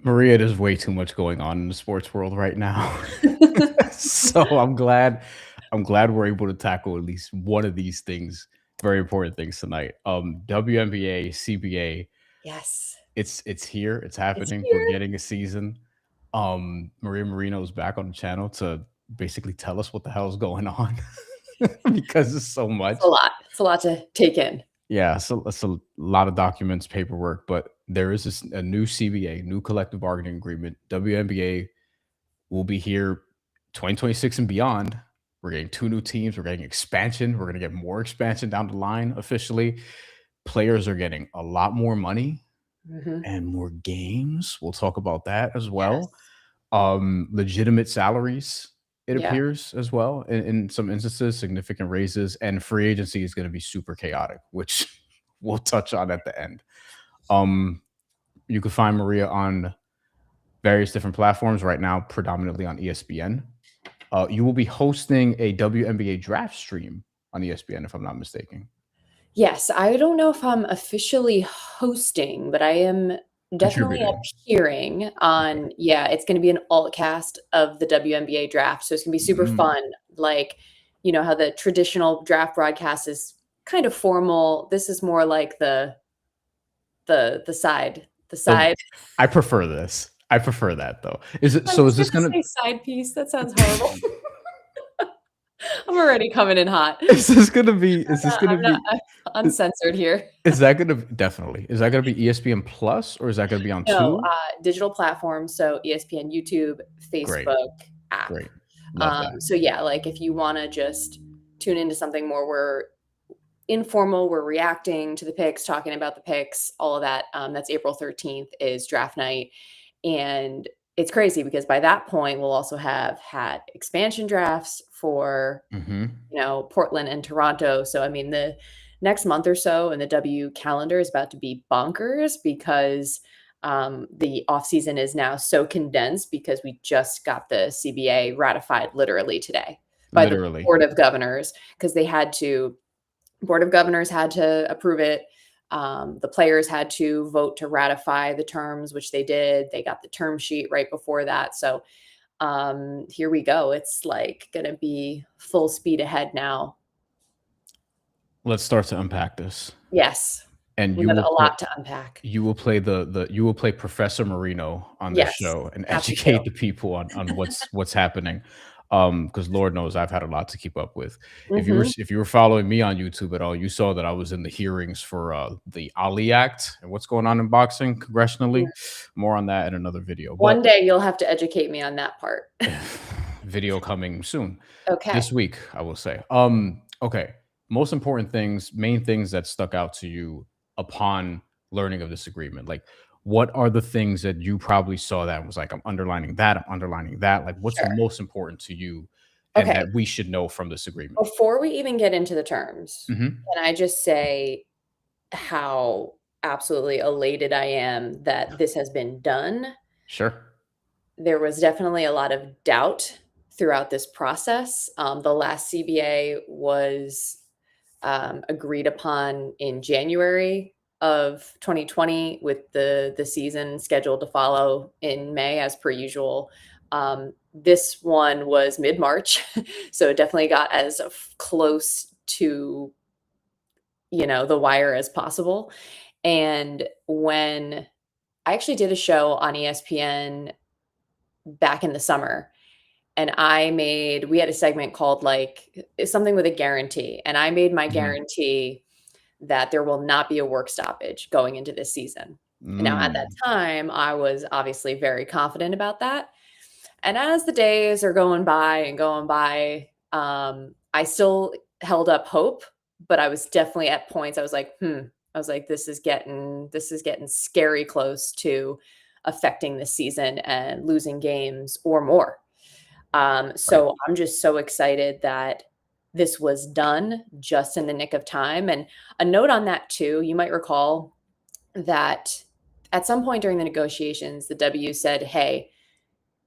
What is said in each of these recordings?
Maria, there's way too much going on in the sports world right now. So I'm glad we're able to tackle at least one of these things, very important things tonight. WNBA CBA, Yes, it's here, it's it's happening. We're here. getting a season. Maria Marino is back on the channel to basically tell us what the hell's going on because it's so It's a much. lot. It's a lot to take in. Yeah, so it's a lot of documents, paperwork, but there is a new CBA, new collective bargaining agreement. WNBA will be here 2026 and beyond. We're getting two new teams. We're getting expansion. We're going to get more expansion down the line officially. Players are getting a lot more money Mhm. and more games. We'll talk about that as well. Yes. Legitimate salaries, it Yeah. appears, as well. In some instances, significant raises, and free agency is going to be super chaotic, which we'll touch on at the end. Um, you can find Maria on various different platforms right now, predominantly on ESPN. You will be hosting a WNBA draft stream on ESPN, if I'm not mistaken. Yes, I don't know if I'm officially hosting, but I am definitely Contributing. appearing Okay. on yeah, it's gonna be an alt cast of the WNBA draft, so it's gonna be super Mm, fun. Like, you know how the traditional draft broadcast is kind of formal. This is more like the the side. I prefer this. I prefer that though. Is it I so? was Is this gonna gonna say side piece, that sounds horrible. I'm already coming in hot. is this gonna be is this gonna I'm not be i- uncensored here. is that gonna definitely is that gonna be ESPN Plus or is that gonna be on No, two? digital platforms, so ESPN, YouTube, Great, Facebook app. great, love that. So yeah, like if you wanna just tune into something more we're informal, we're reacting to the picks, talking about the picks, all of that, that's April 13th is draft night, and it's crazy because by that point, we'll also have had expansion drafts for, Hmm. Portland and Toronto. So, I mean, the next month or so in the W calendar is about to be bonkers because the off season is now so condensed because we just got the CBA ratified literally today by the Literally, Board of Governors because they had to. Board of Governors had to approve it. The players had to vote to ratify the terms, which they did. They got the term sheet right before that. So here we go. It's like going to be full speed ahead now. let's start to unpack this, Yes, and we you have will a play. lot to unpack. You will play the you will play Professor Marino on this Yes, show and happy to. educate the people on what's happening. Because Lord knows I've had a lot to keep up with. Hmm. If you were following me on YouTube at all, you saw that I was in the hearings for the Ali Act and what's going on in boxing congressionally. More on that in another video, but One day you'll have to educate me on that part. video coming soon Okay. this week, I will say. Okay. Most important things, main things that stuck out to you upon learning of this agreement. Like, what are the things that you probably saw that was like, I'm underlining that, I'm underlining that. Like, what's Sure. most important to you and Okay. that we should know from this agreement? Before we even get into the terms, Hmm. can I just say how absolutely elated I am that this has been done? Sure. There was definitely a lot of doubt throughout this process. The last CBA was agreed upon in January of 2020, with the season scheduled to follow in May, as per usual. This one was mid March, so it definitely got as close to the wire as possible. And when I actually did a show on ESPN back in the summer, and we had a segment called like something with a guarantee, and I made my Hmm. guarantee that there will not be a work stoppage going into this season. And now at that Mm, time, I was obviously very confident about that. And as the days are going by and going by, I still held up hope, but I was definitely at points I was like, I was like, this is getting scary close to affecting the season and losing games or more. right. So I'm just so excited that this was done just in the nick of time. And a note on that too, you might recall that at some point during the negotiations, the W said, hey,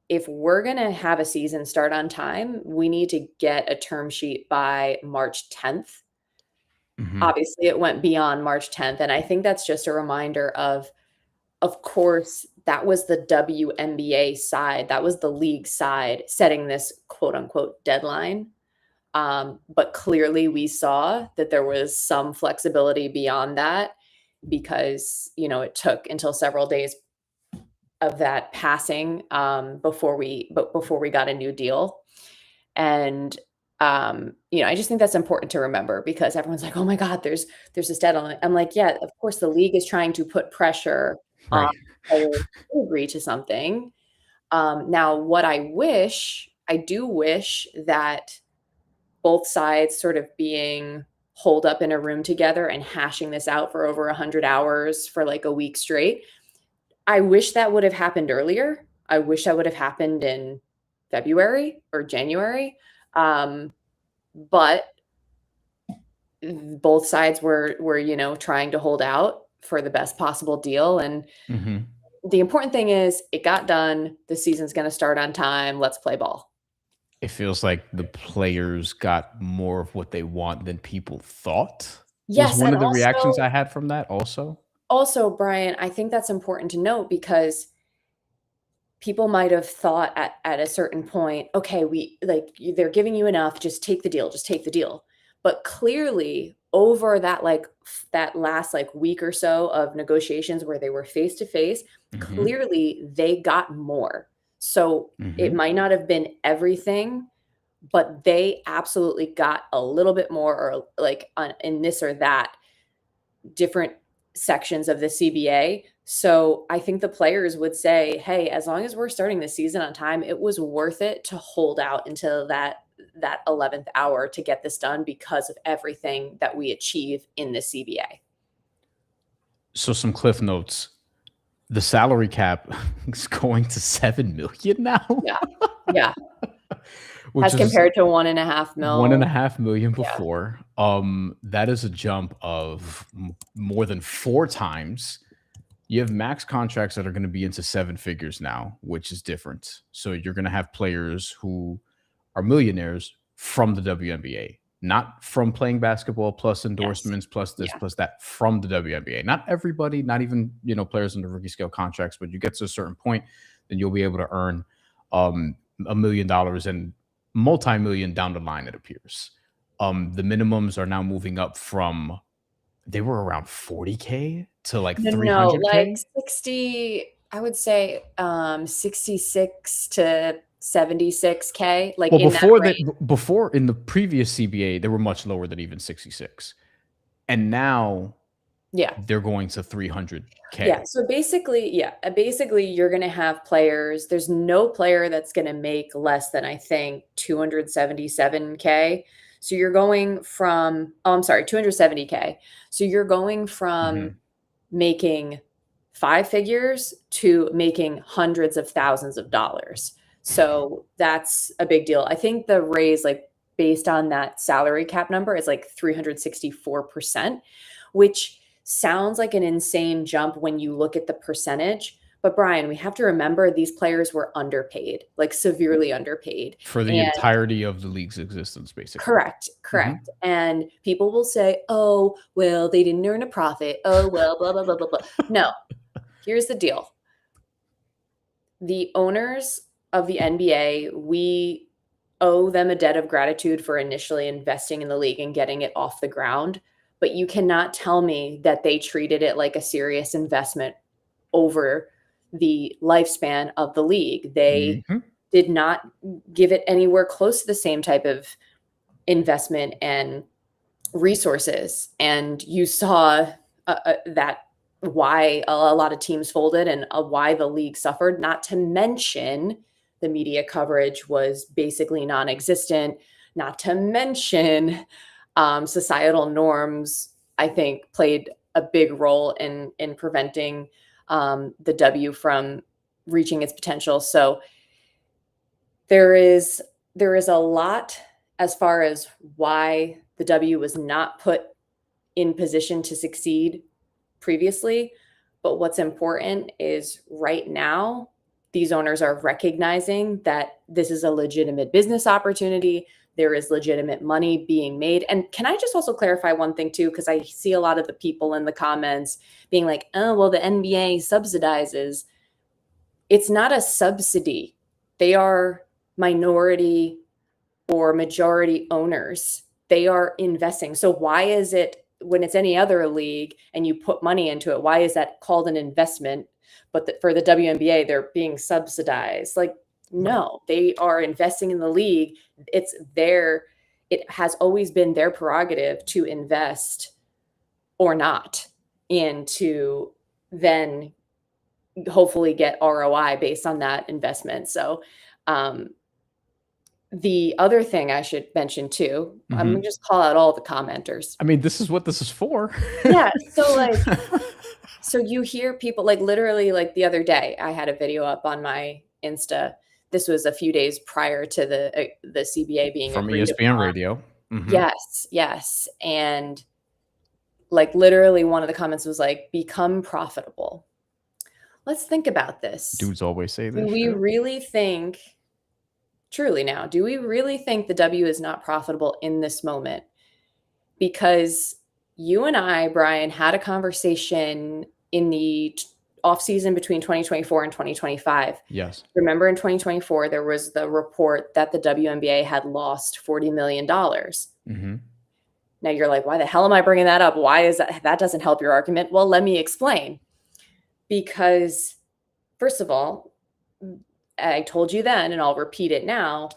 if we're going to have a season start on time, we need to get a term sheet by March 10th. Hmm. Obviously, it went beyond March 10th. And I think that's just a reminder of course, that was the WNBA side. That was the league side setting this quote unquote deadline. But clearly we saw that there was some flexibility beyond that because, it took until several days of that passing before we got a new deal. And I just think that's important to remember because everyone's like, oh my God, there's this deadline. I'm like, yeah, of course the league is trying to put pressure on Right. players to agree to something. Now, what I do wish that both sides sort of being holed up in a room together and hashing this out for over 100 hours for like a week straight. I wish that would have happened earlier. I wish that would have happened in February or January. But both sides were trying to hold out for the best possible deal. And the important thing is it got done. The season's going to start on time. Let's play ball. It feels like the players got more of what they want than people thought. Was Yes, one and of the reactions I had from that also? Also, Brian, I think that's important to note because people might have thought at a certain point, okay, they're giving you enough, just take the deal. But clearly over that last week or so of negotiations where they were face to face, clearly they got more. So it might not have been everything, but they absolutely got a little bit more or in this or that different sections of the CBA. So I think the players would say, hey, as long as we're starting the season on time, it was worth it to hold out until that 11th hour to get this done because of everything that we achieve in the CBA. So some cliff notes. The salary cap is going to $7 million now. Yeah. Which as compared to $1.5 million. $1.5 million before. That is a jump of more than 4 times. You have max contracts that are going to be into 7 figures now, which is different. So you're going to have players who are millionaires from the WNBA, not from playing basketball plus endorsements, plus this, plus that, from the WNBA. Not everybody, not even, players in the rookie scale contracts, but you get to a certain point, then you'll be able to earn $1 million and multi-million down the line, it appears. The minimums are now moving up from, they were around 40K to like 300K. Like 60, I would say 66 to 76K. Like well, in before that range. before in the previous CBA, they were much lower than even 66. And now they're going to 300K. Yeah. So basically, you're going to have players. There's no player that's going to make less than, I think, 277K. So you're going from, 270K. So you're going from making 5 figures to making hundreds of thousands of dollars. So that's a big deal. I think the raise, based on that salary cap number, is 364%, which sounds like an insane jump when you look at the percentage. But Brian, we have to remember these players were underpaid, severely underpaid. For the entirety of the league's existence, basically. Correct. And people will say, oh, well, they didn't earn a profit. Oh, well, blah, blah, blah, blah, blah. No, here's the deal. The owners of the NBA, we owe them a debt of gratitude for initially investing in the league and getting it off the ground. But you cannot tell me that they treated it like a serious investment over the lifespan of the league. They did not give it anywhere close to the same type of investment and resources. And you saw that why a lot of teams folded and why the league suffered, not to mention the media coverage was basically non-existent, not to mention societal norms, I think, played a big role in preventing the W from reaching its potential. So there is a lot as far as why the W was not put in position to succeed previously. But what's important is right now, these owners are recognizing that this is a legitimate business opportunity. There is legitimate money being made. And can I just also clarify one thing too? Because I see a lot of the people in the comments being like, oh, well, the NBA subsidizes. it's not a subsidy. They are minority or majority owners. They are investing. So why is it, when it's any other league and you put money into it, why is that called an investment? But for the WNBA, they're being subsidized. Like, no, they are investing in the league. It has always been their prerogative to invest or not, and to then hopefully get ROI based on that investment. So the other thing I should mention too, I'm gonna just call out all the commenters. I mean, this is what this is for. Yeah. So like, so you hear people, like, literally, like the other day, I had a video up on my Insta. This was a few days prior to the CBA being From agreed ESPN upon. Radio. Yes, yes. And like, literally one of the comments was like, become profitable. Let's think about this. Dudes always say this. Do we really think, truly now, do we really think the W is not profitable in this moment? Because you and I, Bryan, had a conversation in the off season between 2024 and 2025. Yes. Remember, in 2024, there was the report that the WNBA had lost $40 million. Now you're like, why the hell am I bringing that up? Why is that? That doesn't help your argument. Well, let me explain. Because first of all, I told you then, and I'll repeat it now,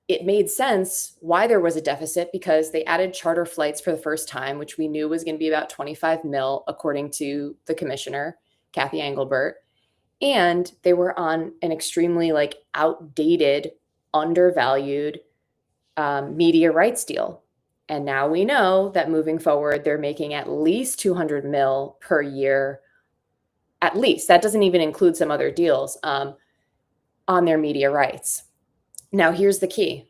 it made sense why there was a deficit, because they added charter flights for the first time, which we knew was going to be about 25 mil, according to the commissioner, Kathy Engelbert. And they were on an extremely like outdated, undervalued media rights deal. And now we know that moving forward, they're making at least 200 mil per year. At least. That doesn't even include some other deals on their media rights. Now, here's the key.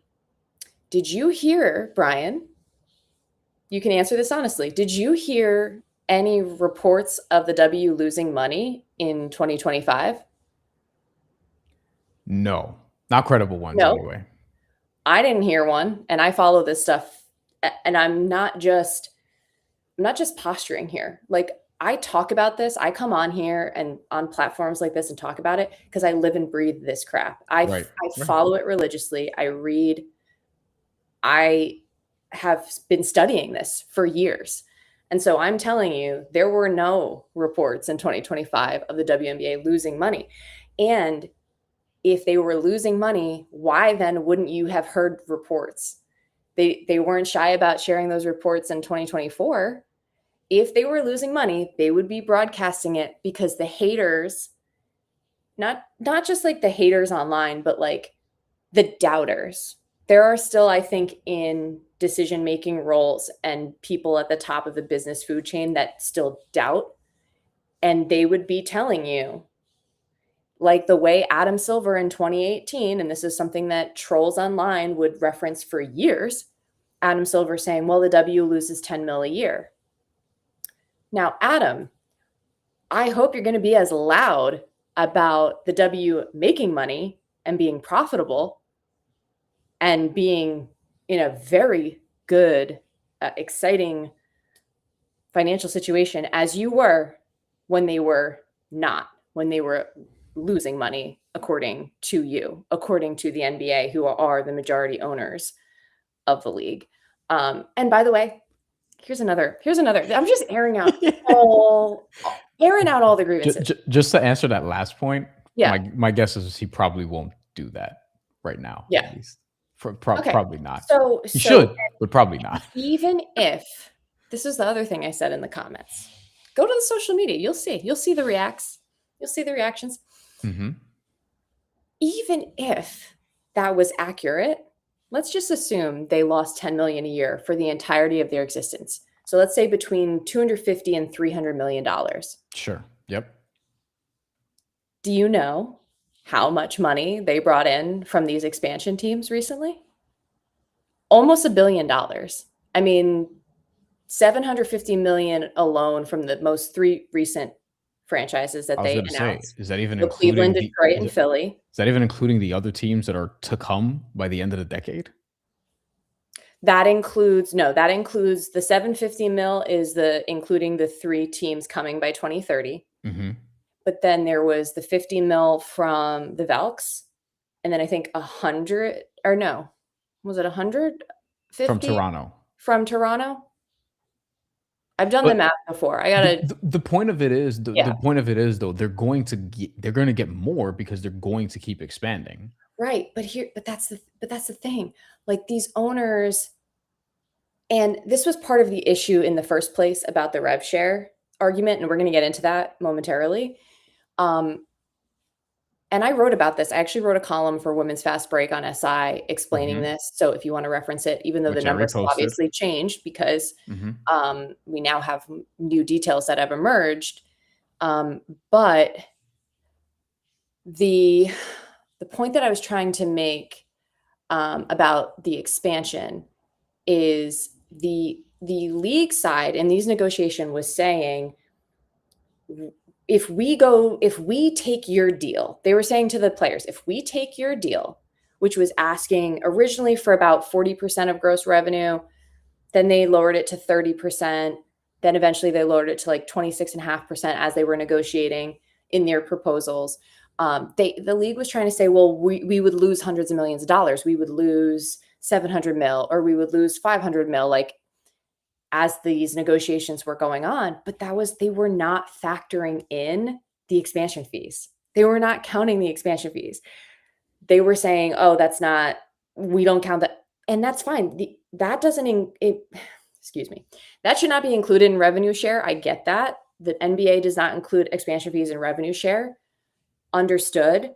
Did you hear, Bryan, you can answer this honestly, did you hear any reports of the W losing money in 2025? No, not credible ones anyway. I didn't hear one, and I follow this stuff, and I'm not just posturing here. Like, I talk about this. I come on here and on platforms like this and talk about it because I live and breathe this crap. I follow it religiously. I read. I have been studying this for years. And so I'm telling you, there were no reports in 2025 of the WNBA losing money. And if they were losing money, why then wouldn't you have heard reports? They weren't shy about sharing those reports in 2024. If they were losing money, they would be broadcasting it, because the haters, not just like the haters online, but like the doubters, there are still, I think, in decision-making roles and people at the top of the business food chain that still doubt. And they would be telling you, like the way Adam Silver in 2018, and this is something that trolls online would reference for years, Adam Silver saying, well, the W loses 10 mil a year. Now, Adam, I hope you're going to be as loud about the W making money and being profitable and being in a very good, exciting financial situation as you were when they were not, when they were losing money, according to you, according to the NBA, who are the majority owners of the league. And by the way, here's another, I'm just airing out all the grievances. Just to answer that last point, yeah. my guess is he probably won't do that right now. Yeah. At least. Probably not. So he should, but probably not. Even if, this is the other thing I said in the comments, go to the social media. You'll see the reacts. You'll see the reactions. Even if that was accurate, let's just assume they lost 10 million a year for the entirety of their existence. So let's say between 250 and $300 million. Sure. Yep. Do you know how much money they brought in from these expansion teams recently? Almost $1 billion. I mean, 750 million alone from the most three recent franchises that they announced. Is that even including Cleveland, Detroit, and Philly? Is that even including the other teams that are to come by the end of the decade? That includes the 750 mil is including the 3 teams coming by 2030. but then there was the 50 mil from the Velks, and then I think 100, or no, was it 150 from Toronto. from Toronto? I've done the But math before. I gotta, the point of it is yeah, the point of it is though they're going to get more because they're going to keep expanding. right. But that's the thing. Like these owners, and this was part of the issue in the first place about the rev share argument, and we're going to get into that momentarily. Um, and I wrote about this. I actually wrote a column for Women's Fast Break on SI explaining Mhm. this. So if you want to reference it, even though the Which I numbers have reposted. obviously changed because Mhm. we now have new details that have emerged. But the point that I was trying to make about the expansion is the league side in these negotiations was saying, if we take your deal, they were saying to the players, if we take your deal, which was asking originally for about 40% of gross revenue, then they lowered it to 30%. Then eventually they lowered it to like 26.5% as they were negotiating in their proposals. The league was trying to say, well, we would lose hundreds of millions of dollars. We would lose 700 mil, or we would lose 500 mil, like as these negotiations were going on. But they were not factoring in the expansion fees. They were not counting the expansion fees. They were saying, oh, we don't count that. And that's fine. That doesn't, excuse me, that should not be included in revenue share. I get that. The NBA does not include expansion fees in revenue share. Understood.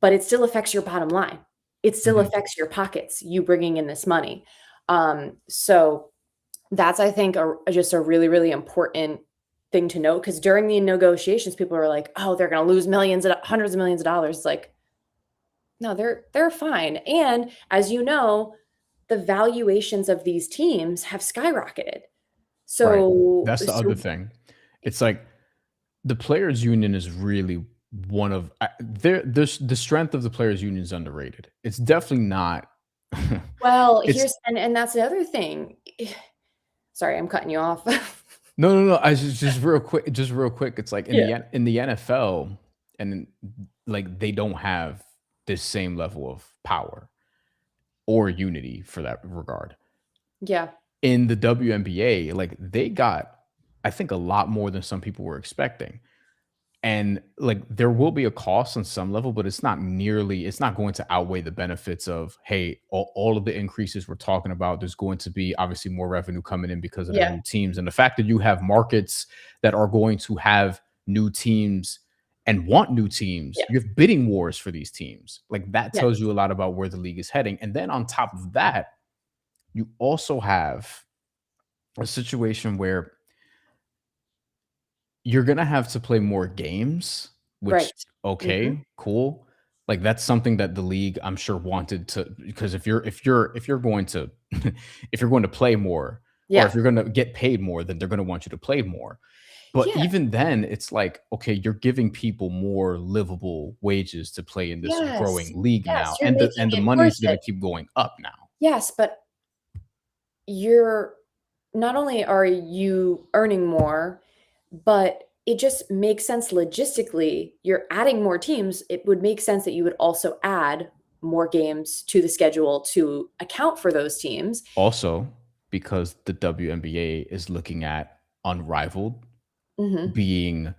But it still affects your bottom line. It still Mhm. affects your pockets, you bringing in this money. So that's, I think, just a really, really important thing to note, because during the negotiations, people were like, oh, they're going to lose hundreds of millions of dollars. It's like, no, they're fine. And as you know, the valuations of these teams have skyrocketed. Right. So, That's the other thing. It's like the players union is really one of the strength of the players union is underrated. It's definitely not. well, It's and that's the other thing. Sorry, I'm cutting you off. no. I just real quick. It's like Yeah. in the NFL, and like they don't have this same level of power or unity for that regard. Yeah. In the WNBA, like they got, I think, a lot more than some people were expecting. And like there will be a cost on some level, but it's not going to outweigh the benefits of, hey, all of the increases we're talking about, there's going to be obviously more revenue coming in because of the Yeah. new teams. And the fact that you have markets that are going to have new teams and want new teams, Yeah. you have bidding wars for these teams. Like that Yeah. tells you a lot about where the league is heading. And then on top of that, you also have a situation where you're gonna have to play more games, which, Right. Mhm. okay, cool. Like, that's something that the league, I'm sure, wanted to, because if you're going to if you're going to play more, or if Yeah. you're gonna get paid more, then they're gonna want you to play more. But Yeah. even then, it's like, okay, you're giving people more livable wages to play in this Yes. growing league Yes, now, you're making and the it money worth is gonna it. keep going up now. Yes, but you're not only are you earning more, but it just makes sense logistically. You're adding more teams. It would make sense that you would also add more games to the schedule to account for those teams. Also, because the WNBA is looking at unrivaled Mhm. being,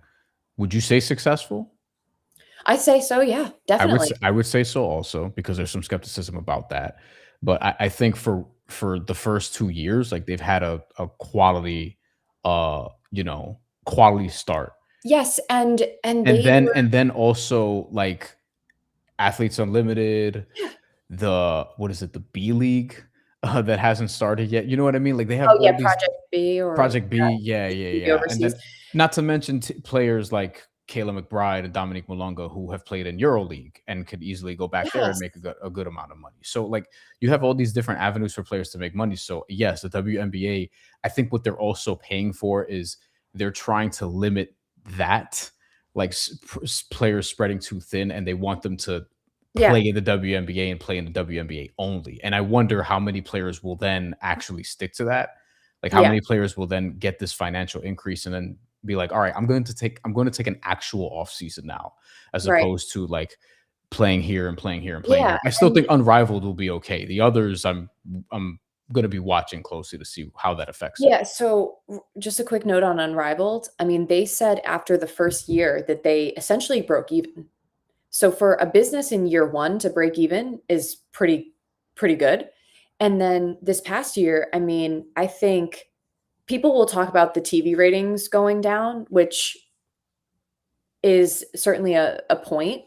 would you say successful? I say so, yeah, definitely. I would say so also, because there's some skepticism about that. But I think for the first 2 years, like they've had a quality, quality start. Yes, and they were, And then also like Athletes Unlimited, yeah. the what is it, the B League, that hasn't started yet. You know what I mean? Like they have Oh, yeah, all these Project B, or Project B, yeah, maybe and overseas. then not to mention players like Kayla McBride and Dominique Malonga who have played in EuroLeague and could easily go back there and Yes. make a good amount of money. So like you have all these different avenues for players to make money. So yes, the WNBA, I think what they're also paying for is they're trying to limit that, like players spreading too thin, and they want them to Yeah, play in the WNBA and play in the WNBA only. And I wonder how many players will then actually stick to that. Like how yeah. many players will then get this financial increase and then be like, all right, I'm going to take an actual off season now, as Right. opposed to like playing here and playing here and playing Yeah, here. I still think Unrivaled will be okay. The others, I'm going to be watching closely to see how that affects it. yeah, so just a quick note on Unrivaled. I mean, they said after the first year that they essentially broke even. So for a business in year 1 to break even is pretty good. And then this past year, I mean, I think people will talk about the TV ratings going down, which is certainly a point.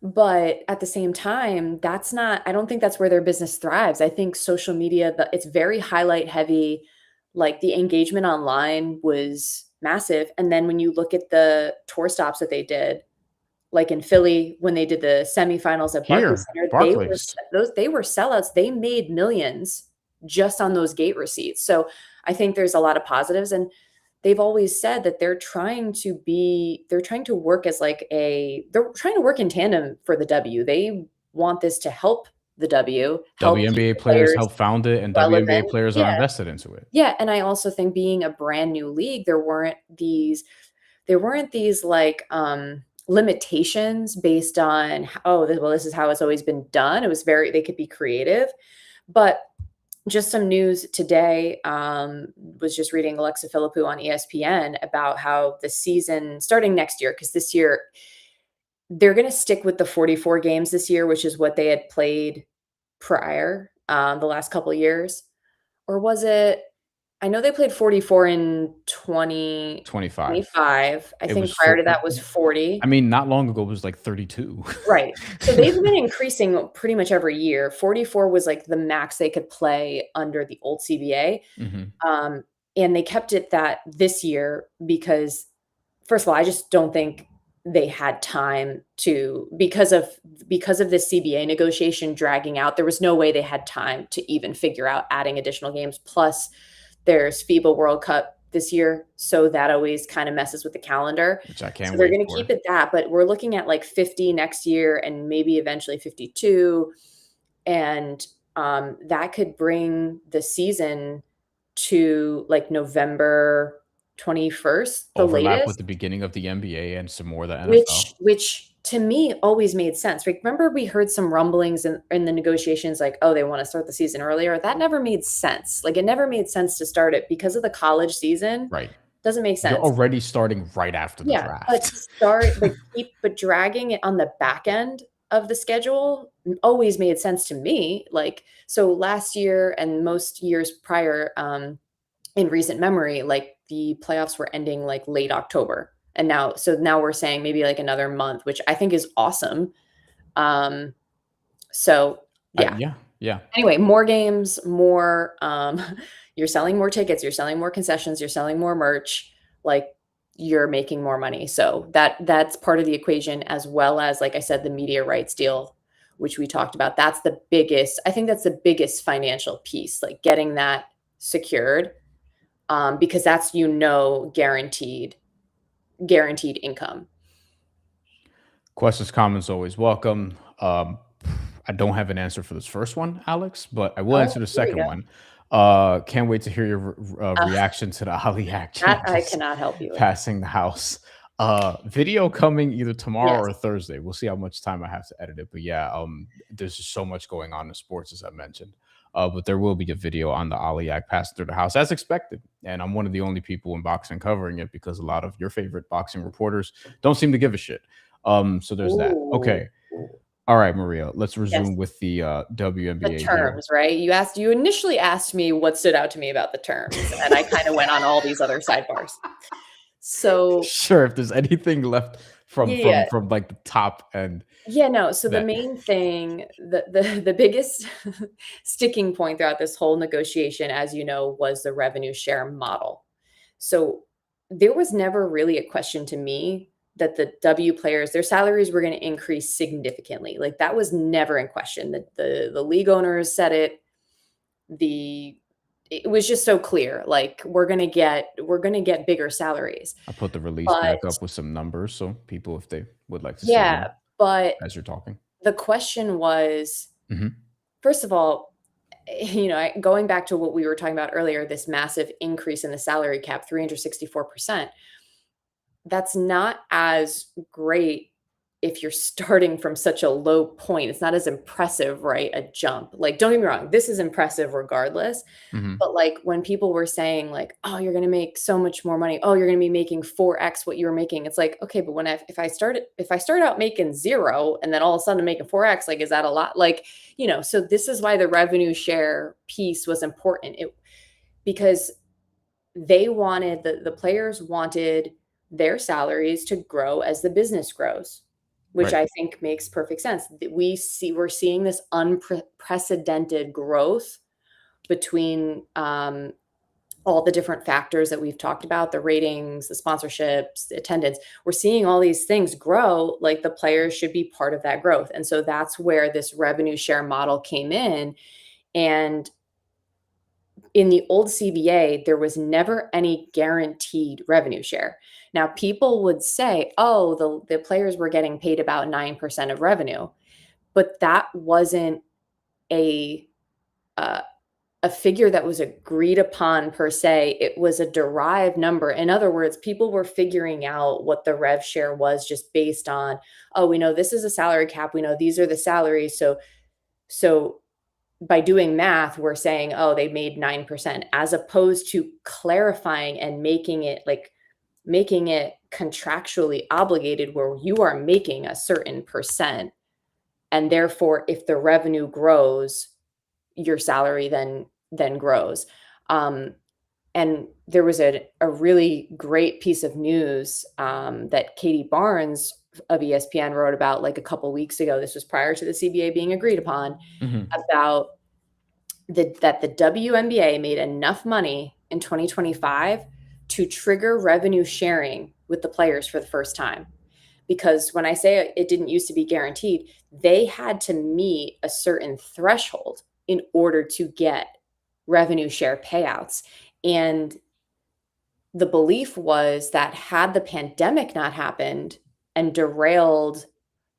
But at the same time, that's not, I don't think that's where their business thrives. I think social media, it's very highlight heavy. Like the engagement online was massive. And then when you look at the tour stops that they did, like in Philly, when they did the semifinals at Barclays Here, Center, Barclays. they were sellouts. They made millions just on those gate receipts. So I think there's a lot of positives, and they've always said that they're trying to work as like they're trying to work in tandem for the W. They want this to help the W, help keep WNBA the players players help found it, and WNBA relevant. players are Yeah. invested into it. Yeah, and I also think being a brand new league, there weren't these like limitations based on, oh, well, this is how it's always been done. It was they could be creative. But just some news today, was just reading Alexa Philippou on ESPN about how the season starting next year, because this year they're going to stick with the 44 games this year, which is what they had played prior, the last couple of years. Or was it, I know they played 44 in 25. 2025. I It think was prior for, to that was 40. I mean, not long ago it was like 32. Right. So they've been increasing pretty much every year. 44 was like the max they could play under the old CBA. Mhm. And they kept it that this year because, first of all, I just don't think they had time to, because of this CBA negotiation dragging out. There was no way they had time to even figure out adding additional games. Plus, there's FIBA World Cup this year, so that always kind of messes with the calendar. Which I So can't they're wait going to for. keep it that, but we're looking at like 50 next year and maybe eventually 52, and that could bring the season to like November 21st, the Overlap with latest. the beginning of the NBA and some more of the NFL. Which to me always made sense. Like, remember we heard some rumblings in the negotiations, like, oh, they want to start the season earlier. That never made sense. Like, it never made sense to start it because of the college season. Right. Doesn't make You're sense. already starting right after the Yeah, draft. but dragging it on the back end of the schedule always made sense to me. Like, so last year and most years prior, in recent memory, like the playoffs were ending like late October. And now we're saying maybe like another month, which I think is awesome. Um, so yeah. Yeah, yeah. Anyway, more games, more you're selling more tickets, you're selling more concessions, you're selling more merch, like you're making more money. So that's part of the equation, as well as, like I said, the media rights deal, which we talked about. I think that's the biggest financial piece, like getting that secured, because that's, guaranteed income. Questions, comments, always welcome. I don't have an answer for this first one, Alex, but I will Oh, answer the here we second go. one. Can't wait to hear your reaction to the Ali Act That I changes cannot help you with. passing the House. Video coming either tomorrow Yes. or Thursday. We'll see how much time I have to edit it. But yeah, there's just so much going on in sports, as I mentioned. But there will be a video on the Ali Act passing through the House as expected. And I'm one of the only people in boxing covering it, because a lot of your favorite boxing reporters don't seem to give a shit. So there's that. Ooh. Okay. All right, Maria, let's Yes. resume with the The WNBA here. terms, right? You initially asked me what stood out to me about the terms, and I kind of went on all these other sidebars. So Sure, if there's anything left from yeah, like the top end. yeah, no. So the That main thing, the biggest sticking point throughout this whole negotiation, as you know, was the revenue share model. So there was never really a question to me that the W players, their salaries were going to increase significantly. Like, that was never in question. The league owners said it. It was just so clear. Like, we're gonna get bigger salaries. I put the release But back up with some numbers, so people, if they would like to see yeah, them but as you're talking. the question was, Mhm. first of all, going back to what we were talking about earlier, this massive increase in the salary cap, 364%. that's not as great if you're starting from such a low point. It's not as impressive, right? A jump. Like, don't get me wrong, this is impressive regardless. Mhm. But like when people were saying like, "Oh, you're gonna make so much more money. Oh, you're gonna be making 4x what you were making." It's like, okay, but if I start out making 0 and then all of a sudden I'm making 4x, like is that a lot? Like, so this is why the revenue share piece was important. Because the players wanted their salaries to grow as the business grows, which Right. I think makes perfect sense. We're seeing this unprecedented growth between all the different factors that we've talked about, the ratings, the sponsorships, the attendance. We're seeing all these things grow, like the players should be part of that growth. And so that's where this revenue share model came in. And in the old CBA, there was never any guaranteed revenue share. Now, people would say, oh, the players were getting paid about 9% of revenue, but that wasn't a uh, a figure that was agreed upon per se. It was a derived number. In other words, people were figuring out what the rev share was just based on, oh, we know this is a salary cap. We know these are the salaries. So by doing math, we're saying, oh, they made 9%, as opposed to clarifying and making it contractually obligated where you are making a certain percent. And therefore, if the revenue grows, your salary then grows. And there was a really great piece of news that Katie Barnes of ESPN wrote about like a couple weeks ago. This was prior to the CBA being agreed upon, Mhm. about that the WNBA made enough money in 2025 to trigger revenue sharing with the players for the first time. Because when I say it didn't used to be guaranteed, they had to meet a certain threshold in order to get revenue share payouts. And the belief was that had the pandemic not happened and derailed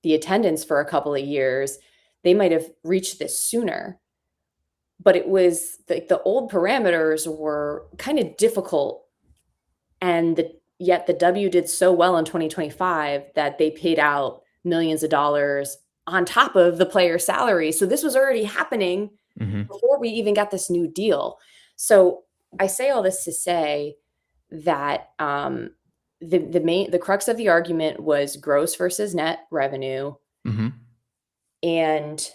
the attendance for a couple of years, they might have reached this sooner. But it was like the old parameters were kind of difficult, and yet the W did so well in 2025 that they paid out millions of dollars on top of the player salary. So this was already happening Mhm. before we even got this new deal. So I say all this to say that the crux of the argument was gross versus net revenue. Mhm. And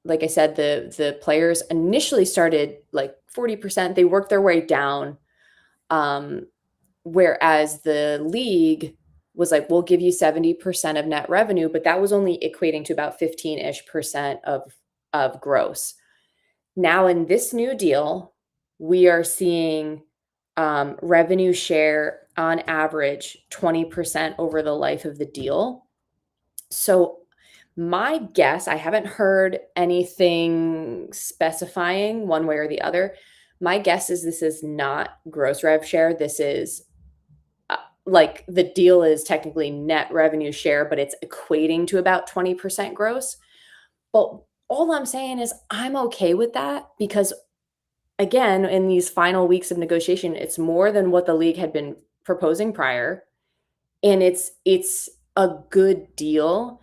like I said, the players initially started like 40%. They worked their way down. Whereas the league was like, we'll give you 70% of net revenue, but that was only equating to about 15-ish percent of gross. Now in this new deal, we are seeing revenue share on average 20% over the life of the deal. So my guess, I haven't heard anything specifying one way or the other. My guess is this is not gross rev share. This is like the deal is technically net revenue share, but it's equating to about 20% gross. But all I'm saying is I'm okay with that because, again, in these final weeks of negotiation, it's more than what the league had been proposing prior, and it's a good deal.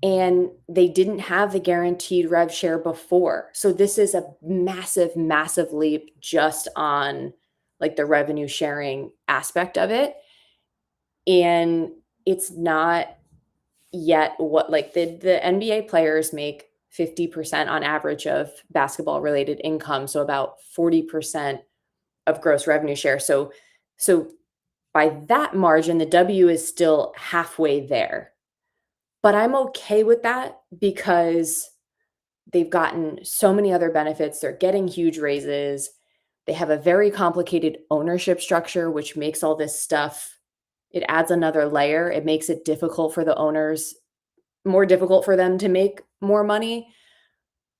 And they didn't have the guaranteed rev share before. So this is a massive, massive leap just on like the revenue sharing aspect of it. And it's not yet what like the NBA players make 50% on average of basketball related income. So about 40% of gross revenue share. So by that margin, the W is still halfway there. But I'm okay with that because they've gotten so many other benefits. They're getting huge raises. They have a very complicated ownership structure, which makes all this stuff, it adds another layer. It makes it difficult for the owners, more difficult for them to make more money.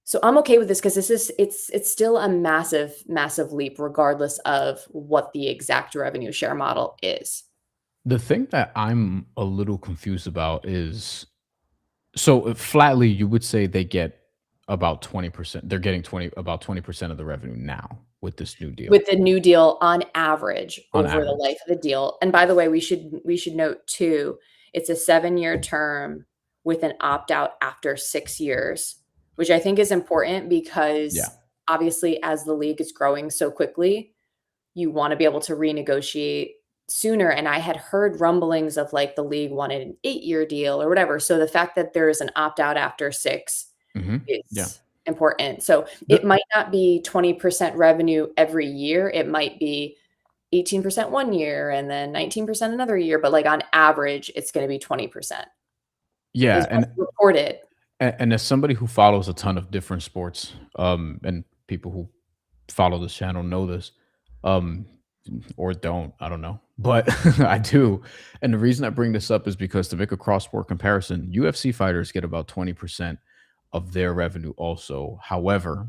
So I'm okay with this because it's still a massive, massive leap, regardless of what the exact revenue share model is. The thing that I'm a little confused about is, so flatly, you would say they get about 20%. They're getting about 20% of the revenue now with this new deal with the new deal on average on over the average. life of the deal. And by the way, we should note too, it's a 7-year term with an opt-out after 6 years, which I think is important Yeah. because obviously as the league is growing so quickly, you want to be able to renegotiate sooner. And I had heard rumblings of like the league wanted an 8-year deal or whatever. So the fact that there is an opt-out after 6 Yeah. is important. So it The might not be 20% revenue every year. It might be 18% one year and then 19% another year, but like on average, it's going to be 20% Yeah, is what's reported. and as somebody who follows a ton of different sports, and people who follow this channel know this, um, or don't, I don't know, but I do. And the reason I bring this up is because to make a cross-sport comparison, UFC fighters get about 20% of their revenue also. However,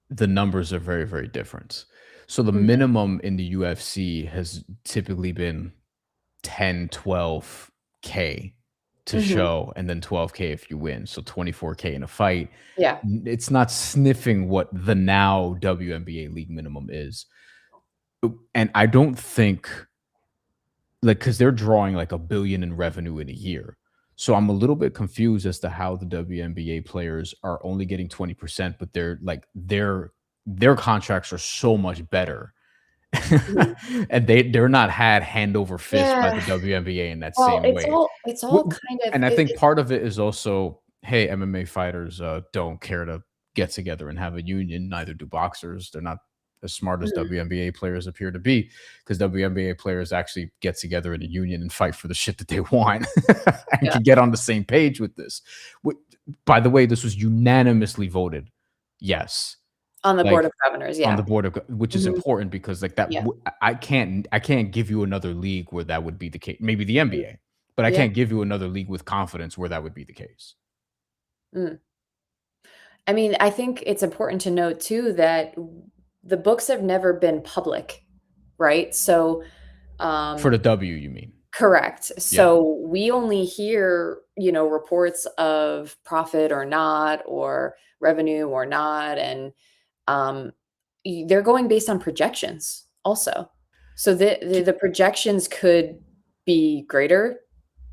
the numbers are very, very different. So the Mhm, minimum in the UFC has typically been 10, 12K to mhm. show, and then 12K if you win. So 24K in a fight. Yeah. It's not sniffing what the now WNBA league minimum is. And I don't think like because they're drawing like 1 billion in revenue in a year. So I'm a little bit confused as to how the WNBA players are only getting 20%, but they're like their contracts are so much better. Mhm. And they're not had hand over fist by the Yeah. WNBA in that Well, same way. it's all W kind of and I think part of it is also, hey, MMA fighters, don't care to get together and have a union, neither do boxers. They're not as smart as Mhm. WNBA players appear to be, because WNBA players actually get together in a union and fight for the shit that they want and Yeah. can get on the same page with this. Wh By the way, this was unanimously voted yes. On the board Like, of governors, on the yeah. board of which is Mhm. important because, like, that Yeah. I can't give you another league where that would be the case. Maybe the Mm. NBA, but I Yeah. can't give you another league with confidence where that would be the case. Mm. I mean, I think it's important to note too that the books have never been public, right? So, For the um W, you mean? correct. Yeah. So we only hear, reports of profit or not, or revenue or not, and um, they're going based on projections also. So the projections could be greater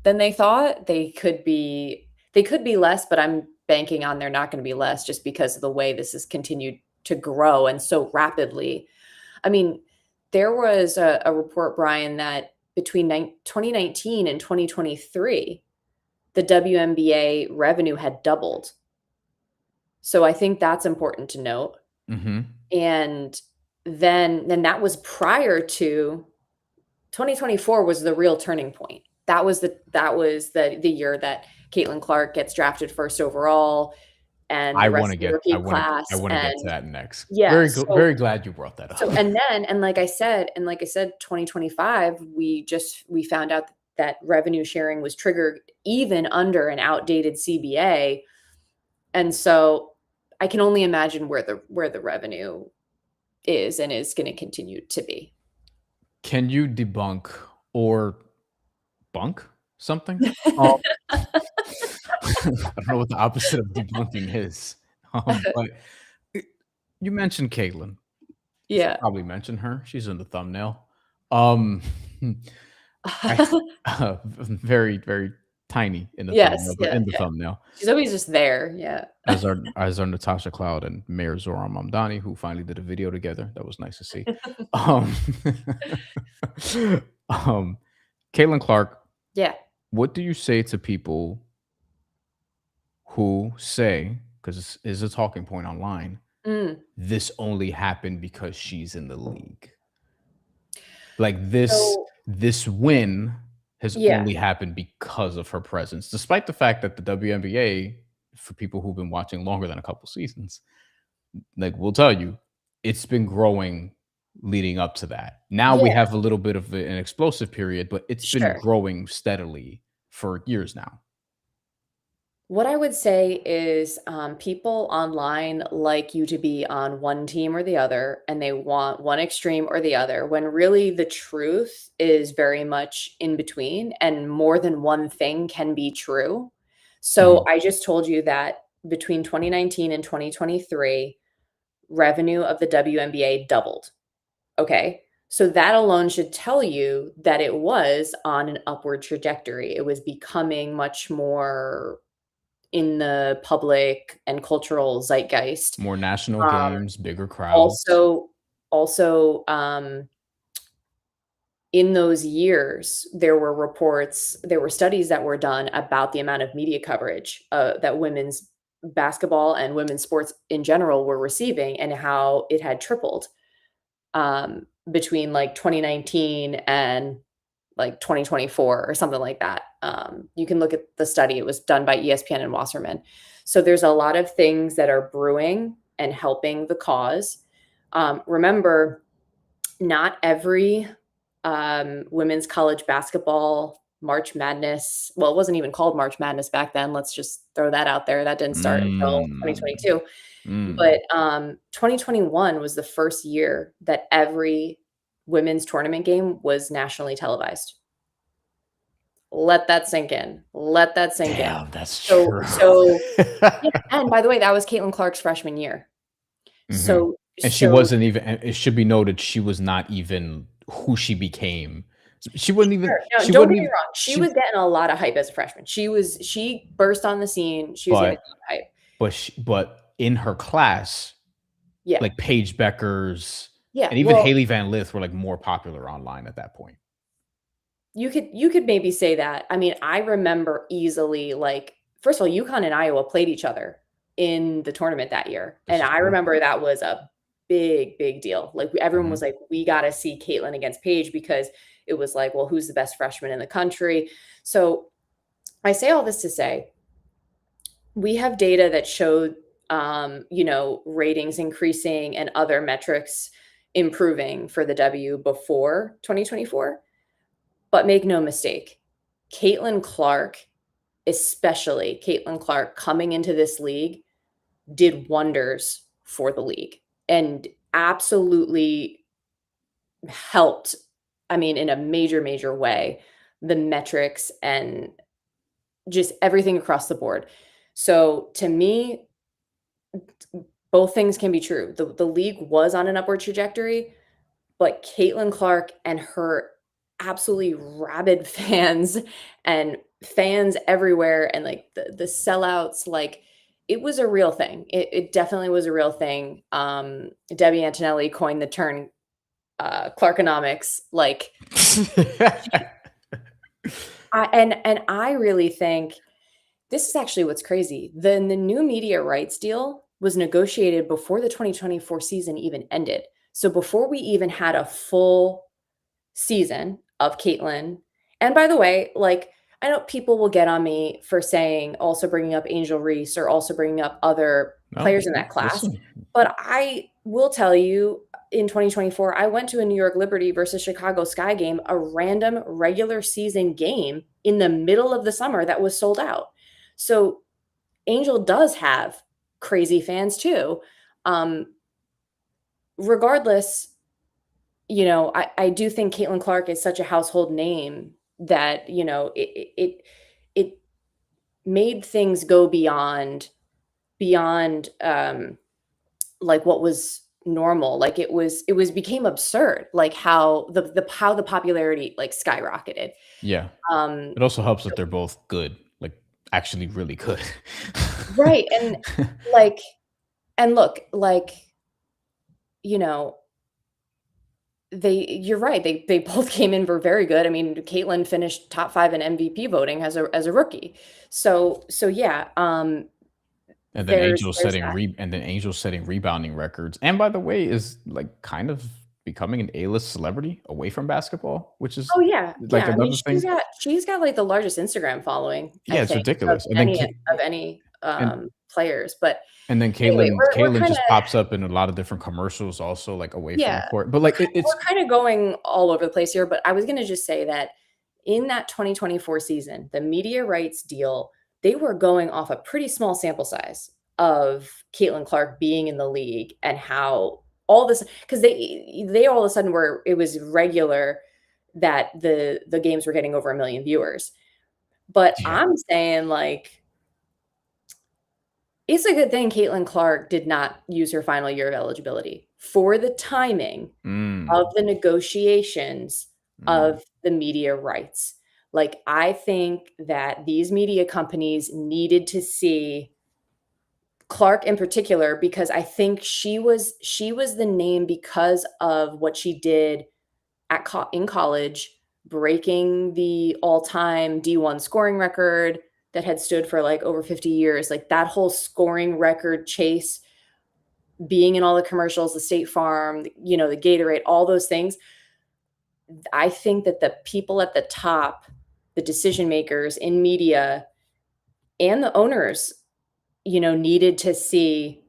than they thought. They could be less, but I'm banking on they're not going to be less just because of the way this has continued to grow and so rapidly. I mean, there was a report, Brian, that between 2019 and 2023, the WNBA revenue had doubled. So I think that's important to note. Mhm. And then that was prior to 2024 was the real turning point. That was the year that Caitlin Clark gets drafted first overall and I the wanna rest of the get I rookie wanna I class. wanna get to And that next. yeah, Very glad you brought that so up. and then and like I said, 2025, we found out that revenue sharing was triggered even under an outdated CBA. And so I can only imagine where the revenue is and is gonna continue to be. Can you debunk or bunk something? Um, I don't know what the opposite of debunking is, but I you mentioned Caitlin. You should Yeah. probably mention her. She's in the thumbnail. Um, I very, very tiny in the Yes, thumbnail, but yeah, in the yeah. thumbnail, She's always just there, yeah. as our Natasha Cloud and Mayor Zoran Mamdani, who finally did a video together. That was nice to see. Um, um, Caitlin Clark, Yeah. what do you say to people who say, because this is a talking point online, Mm. this only happened because she's in the league? Like this So this win has yeah, only happened because of her presence, despite the fact that the WNBA, for people who've been watching longer than a couple seasons, like will tell you, it's been growing leading up to that. Now we yeah, have a little bit of an explosive period, but it's been sure. growing steadily for years now. What I would say is, people online like you to be on one team or the other, and they want one extreme or the other, when really the truth is very much in between, and more than one thing can be true. So Mhm. I just told you that between 2019 and 2023, revenue of the WNBA doubled. Okay. So that alone should tell you that it was on an upward trajectory. It was becoming much more in the public and cultural zeitgeist. More national Um, games, bigger crowds. also, in those years, there were studies that were done about the amount of media coverage that women's basketball and women's sports in general were receiving, and how it had tripled between like 2019 and like 2024 or something like that. You can look at the study. It was done by ESPN and Wasserman. So there's a lot of things that are brewing and helping the cause. Remember, not every women's college basketball March Madness, well, it wasn't even called March Madness back then. Let's just throw that out there. That didn't start until Mm. 2022. But 2021 was the first year that every women's tournament game was nationally televised. Let that sink in. Let that sink in. Damn, that's So true. so yeah, and by the way, that was Caitlin Clark's freshman year. Mhm. So And she so wasn't even, and it should be noted, she was not even who she became. She wasn't even Sure. No, she don't wasn't get me even wrong. She she was getting a lot of hype as a freshman. She burst on the scene. She was getting but a ton of hype. but in her class, Yeah. like Paige Beckers Yeah. and even Well, Haley Van Lith were like more popular online at that point. you could maybe say that. I mean, I remember easily, like, first of all, UConn and Iowa played each other in the tournament that year, This and is I true. remember that was a big deal. Like, everyone was Mhm. like, "We gotta see Caitlin against Paige," because it was like, well, who's the best freshman in the country? So, I say all this to say, we have data that showed, ratings increasing and other metrics improving for the W before 2024. But make no mistake, Caitlin Clark, especially Caitlin Clark coming into this league, did wonders for the league and absolutely helped, I mean, in a major way, the metrics and just everything across the board. So to me, both things can be true. The league was on an upward trajectory, but Caitlin Clark and her absolutely rabid fans and fans everywhere, and like the sellouts, like, it was a real thing. It definitely was a real thing. Debbie Antonelli coined the term Clarkonomics. Like, and I really think this is actually what's crazy. The new media rights deal was negotiated before the 2024 season even ended. So before we even had a full season of Caitlin. And by the way, like, I know people will get on me for saying, also bringing up Angel Reese or also bringing up other No, players in that class. listen. But I will tell you, in 2024, I went to a New York Liberty versus Chicago Sky game, a random regular season game in the middle of the summer that was sold out. So Angel does have crazy fans too. Um, Regardless, I do think Caitlin Clark is such a household name that, it made things go beyond like what was normal. Like, it was became absurd, like how the popularity like skyrocketed. Yeah. Um, It also helps that they're both good, like, actually really good. right. And like, and look, like, you know, you're right. They both came in were very good. I mean, Caitlin finished top 5 in MVP voting as a rookie. So yeah, And then there's that. Angel setting rebounding records. And by the way, is like kind of becoming an A-list celebrity away from basketball, which is Oh, yeah, like yeah. I mean, another she's thing. got she's got, like, the largest Instagram following, I Yeah, it's think, of ridiculous. any of any, And players. But and then anyway, we're Caitlyn kinda, just pops up in a lot of different commercials also, like, away from the yeah, court. But, like, it's we're kinda going all over the place here, but I was gonna just say that in that 2024 season, the media rights deal, they were going off a pretty small sample size of Caitlin Clark being in the league, and how all this, because they all of a sudden were, it was regular that the games were getting over 1,000,000 viewers. But yeah. I'm saying, like, it's a good thing Caitlin Clark did not use her final year of eligibility for the timing of the negotiations of the media rights. Like, I think that these media companies needed to see Clark in particular, because I think she was the name because of what she did in college, breaking the all-time D1 scoring record that had stood for like over 50 years. Like, that whole scoring record chase, being in all the commercials, the State Farm, the Gatorade, all those things. I think that the people at the top, the decision makers in media and the owners, needed to see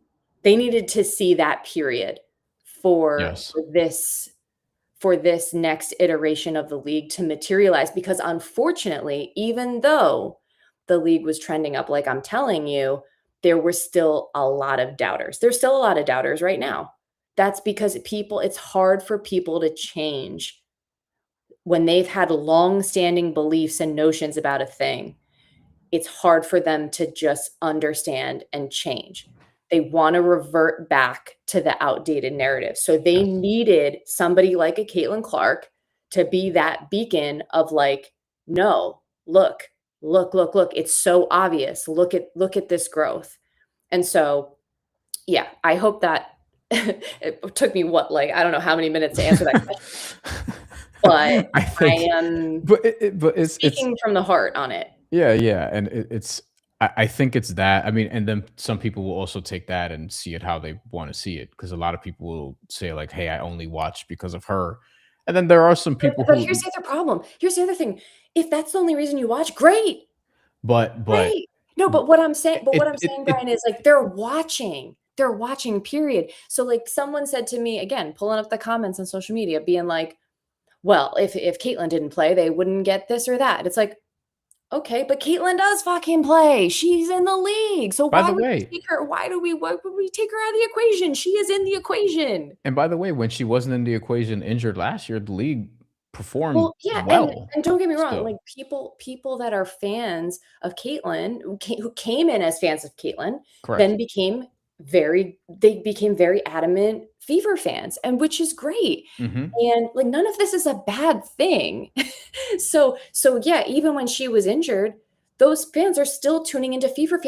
that period for Yes. this next iteration of the league to materialize. Because unfortunately, even though the league was trending up, like I'm telling you, there were still a lot of doubters. There's still a lot of doubters right now. That's because it's hard for people to change when they've had long-standing beliefs and notions about a thing. It's hard for them to just understand and change. They want to revert back to the outdated narrative. So they needed somebody like a Caitlin Clark to be that beacon of like, no, look, it's so obvious. Look at this growth. And so, yeah, I hope that it took me I don't know how many minutes to answer that question, but I think, am but it's speaking from the heart on it. yeah, and I think it's that. I mean, and then some people will also take that and see it how they want to see it, because a lot of people will say like, "Hey, I only watch because of her," and then there are some people But who, here's the other problem. Here's the other thing. If that's the only reason you watch, great. but Great. No, but what I'm saying, it Brian, is like they're watching. They're watching, period. So like someone said to me, again, pulling up the comments on social media, being like, well, if Caitlin didn't play, they wouldn't get this or that. It's like, okay, but Caitlin does fucking play. She's in the league. So by why the would we way, take her? Why would we take her out of the equation? She is in the equation. and by the way, when she wasn't in the equation injured last year, the league performed Well, yeah, well and don't get me wrong, still. like people that are fans of Caitlin, who came in as fans of Caitlin, Correct. then became very adamant Fever fans, and which is great. Mhm. And like none of this is a bad thing. So yeah, even when she was injured, those fans are still tuning into Fever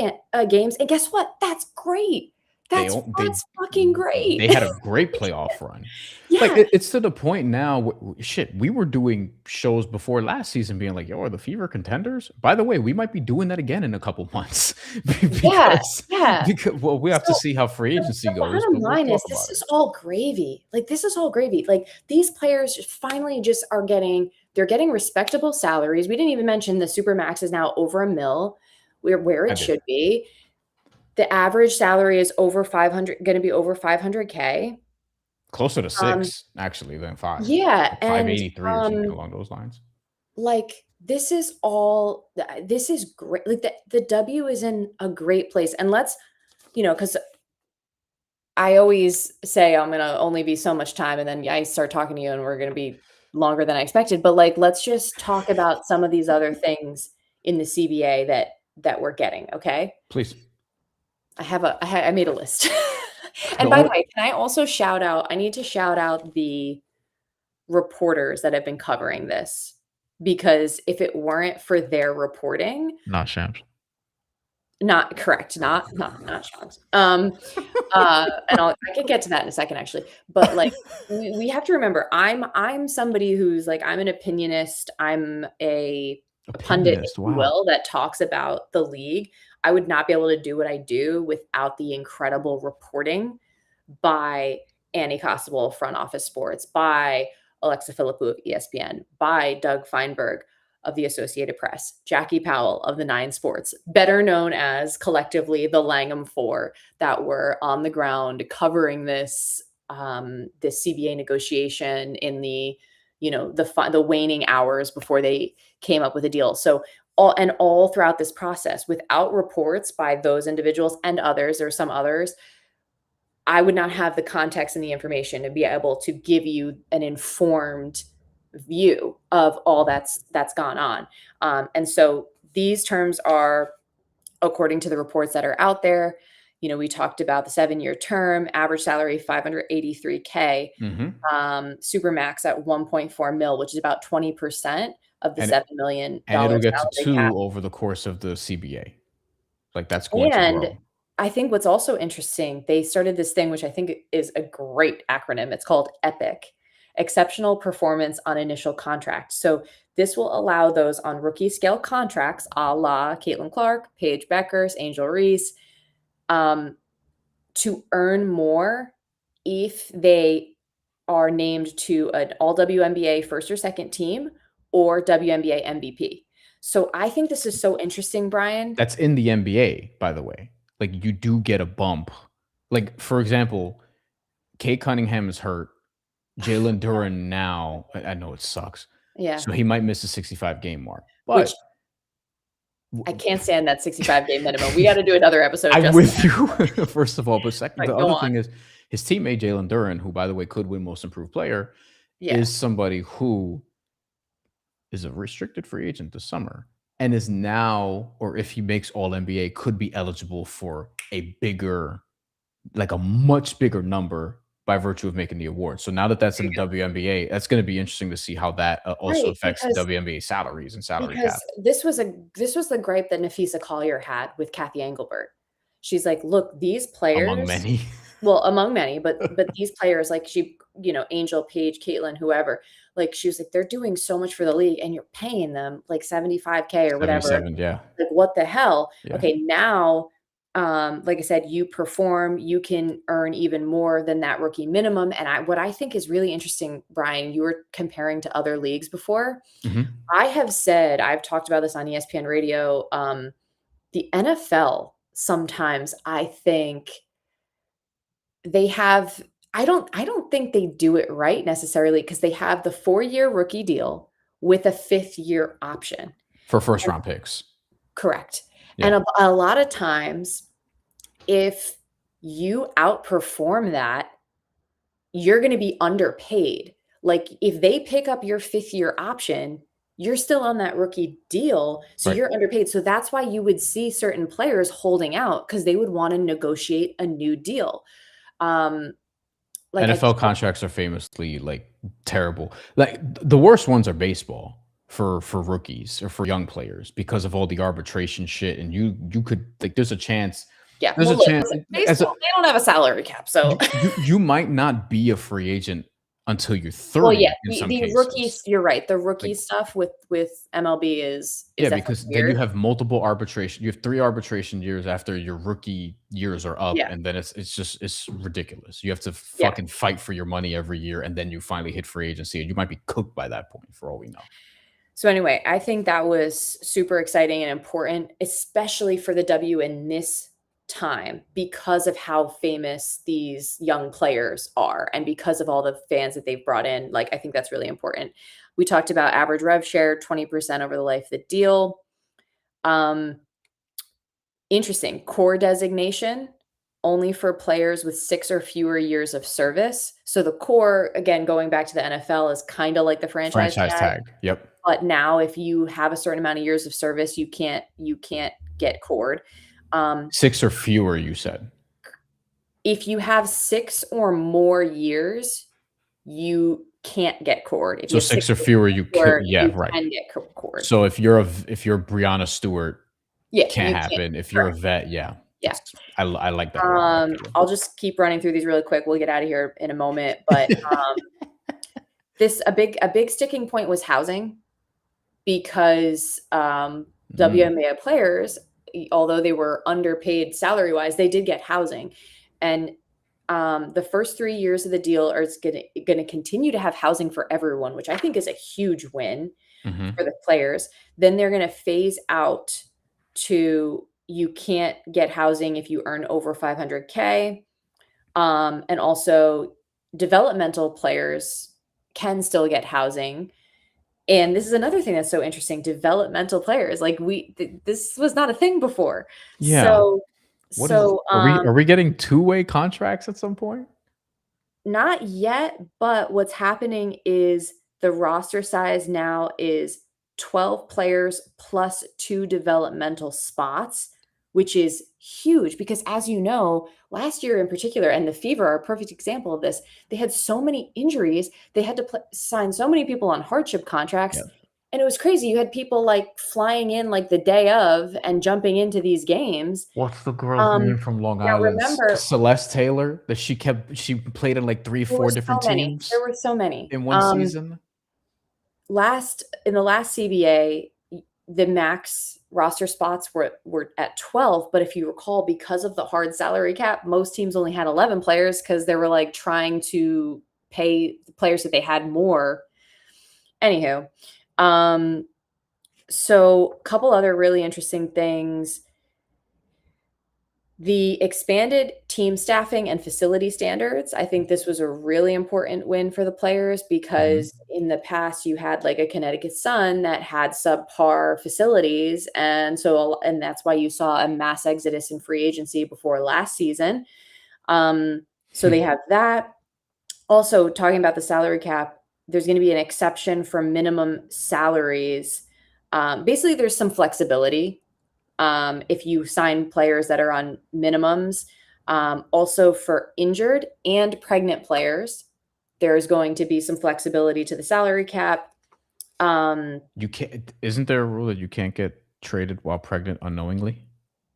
games, and guess what? That's great. They That's don't that's fucking great. they had a great playoff run. Like, Yeah. it's to the point now, shit, we were doing shows before last season being like, "Yo, are the Fever contenders?" By the way, we might be doing that again in a couple months Yeah, because yeah. well, we have to So see how free agency the goes, bottom but we'll line talk is this about it. is all gravy. Like, this is all gravy. Like, these players finally just they're getting respectable salaries. We didn't even mention the Supermax is now over $1 million, where I it did. should be. The average salary is gonna be over 500K. Closer to Um, 6, actually, than 5. yeah, Like and, 583 or something along those lines. like, this is great. Like, the W is in a great place, and let's, because I always say I'm gonna only be so much time, and then I start talking to you, and we're gonna be longer than I expected. But like, let's just talk about some of these other things in the CBA that we're getting. Okay, Please. I made a list. The And by the only way, can I also shout out? I need to shout out the reporters that have been covering this, because if it weren't for their reporting, Not Shams. not correct, not Sean's. And I can get to that in a second, actually. But like, we have to remember, I'm somebody who's like, I'm an opinionist. I'm a pundit, if Opinionist, you wow. will, that talks about the league. I would not be able to do what I do without the incredible reporting by Annie Costabile of Front Office Sports, by Alexa Philippou of ESPN, by Doug Feinberg of the Associated Press, Jackie Powell of the Nine Sports, better known as collectively the Langham Four, that were on the ground covering this CBA negotiation in the the waning hours before they came up with a deal. So all throughout this process, without reports by those individuals and others, there are some others, I would not have the context and the information to be able to give you an informed view of all that's gone on. And so these terms are, according to the reports that are out there, We talked about the 7-year term, average salary $583K, Mhm. Supermax at 1.4 mil, which is about 20% of the And $7 million and it'll get to salary cap. 2 over the course of the CBA. Like, that's going to And grow. I think what's also interesting, they started this thing, which I think is a great acronym. It's called EPIC, Exceptional Performance on Initial Contract. So this will allow those on rookie scale contracts, a la Caitlin Clark, Paige Beckers, Angel Reese, to earn more if they are named to an all WNBA first or second team or WNBA MVP. So I think this is so interesting, Brian. That's in the NBA, by the way. Like, you do get a bump. Like, for example, Kate Cunningham is hurt. Jalen Duren now, I know it sucks. Yeah. So he might miss the 65 game mark. Which But I can't stand that 65 game minimum. We got to do another episode I'm just on with that. you, first of all. But second, But the go other on. thing is his teammate Jalen Duren, who, by the way, could win Most Improved Player, Yeah. is somebody who is a restricted free agent this summer and is now, or if he makes All NBA, could be eligible for a bigger, like a much bigger number by virtue of making the award. So now that that's There in you the go. WNBA, that's going to be interesting to see how that also Right, affects WNBA salaries and salary because cap this was the gripe that Nafisa Collier had with Kathy Engelbert. She's like, "Look, these among players." many. Well, among many, but these players, like Angel, Paige, Caitlin, whoever, like she was like, they're doing so much for the league, and you're paying them like 75K or whatever. 77, yeah. Like, what the hell? Yeah. Okay, now, like I said, you perform, you can earn even more than that rookie minimum. And what I think is really interesting, Brian, you were comparing to other leagues before. Mhm. I've talked about this on ESPN Radio. The NFL sometimes I think they have I don't think they do it right necessarily because they have the 4-year rookie deal with a 5th-year option. For first round picks. Correct. Yeah. And a lot of times, if you outperform that, you're gonna be underpaid. Like, if they pick up your 5th-year option, you're still on that rookie deal, so Right. you're underpaid. So that's why you would see certain players holding out because they would wanna negotiate a new deal. Like I NFL can't contracts are famously like terrible. Like the worst ones are baseball for rookies or for young players because of all the arbitration shit. And you could, like, there's a chance. Yeah. There's Well, a look, chance listen, as a, baseball, they don't have a salary cap, so you might not be a free agent until you're well, yeah, 30 in some the rookies, cases. you're right. The rookie Like, stuff with MLB is yeah, definitely because then you weird. have multiple arbitration. You have 3 arbitration years after your rookie years are up, Yeah. and then it's ridiculous. You have to Yeah. fucking fight for your money every year, and then you finally hit free agency, and you might be cooked by that point, for all we know. So anyway, I think that was super exciting and important, especially for the W in this time because of how famous these young players are and because of all the fans that they've brought in. Like, I think that's really important. We talked about average rev share, 20% over the life of the deal. Interesting. Core designation only for players with 6 or fewer years of service. So the core, again, going back to the NFL, is kind of like the franchise Franchise tag. tag. Yep. But now if you have a certain amount of years of service, you can't get cored. 6 or fewer, you said. If you have 6 or more years, you can't get cored. If So you have 6 6 or or fewer, you could, fewer, yeah, you right. can get cored. So if you're Brianna Stewart, Yeah, can't you can't. happen. If you're a Correct. vet, yeah. Yeah. I like that word. I'll just keep running through these really quick. We'll get out of here in a moment. But a big sticking point was housing because WNBA players, although they were underpaid salary wise, they did get housing. And the first 3 years of the deal are going to continue to have housing for everyone, which I think is a huge win for the players. Then they're going to phase out to you can't get housing if you earn over 500K. And also developmental players can still get housing. And this is another thing that's so interesting. Developmental players, like this was not a thing before. Yeah. Are we getting two-way contracts at some point? Not yet, but what's happening is the roster size now is 12 players plus 2 developmental spots, which is huge because, as you know, last year in particular, and the Fever are a perfect example of this, they had so many injuries. They had to sign so many people on hardship contracts. Yep. And it was crazy. You had people like flying in like the day of and jumping into these games. What's the girl's name from Long Now Island? remember, Celeste Taylor. That she played in like 3, there were 4 different so many. teams There were so many. in one season. In the last CBA, the max roster spots were at 12, but if you recall, because of the hard salary cap, most teams only had 11 players because they were like trying to pay the players that they had more. Anywho, so a couple other really interesting things. The expanded team staffing and facility standards. I think this was a really important win for the players because in the past you had like a Connecticut Sun that had subpar facilities. And that's why you saw a mass exodus in free agency before last season. So they have that. Also, talking about the salary cap, there's going to be an exception for minimum salaries. Basically, there's some flexibility if you sign players that are on minimums. Also for injured and pregnant players, there's going to be some flexibility to the salary cap. You can't. Isn't there a rule that you can't get traded while pregnant unknowingly?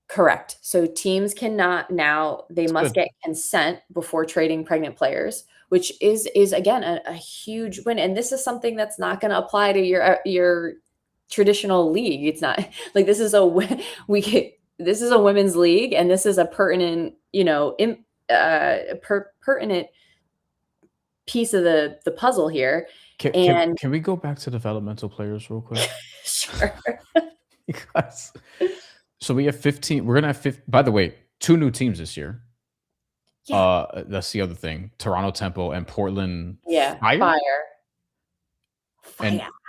Correct. So teams cannot now. They must good. get consent before trading pregnant players, which is again a huge win. And this is something that's not going to apply to your traditional league. It's not like this is a women's league, and this is a pertinent, pertinent piece of the puzzle here. Can we go back to developmental players real quick? Sure. Because, so we have 15. We're gonna have by the way, 2 new teams this year. Yeah. That's the other thing. Toronto Temple and Portland Fire.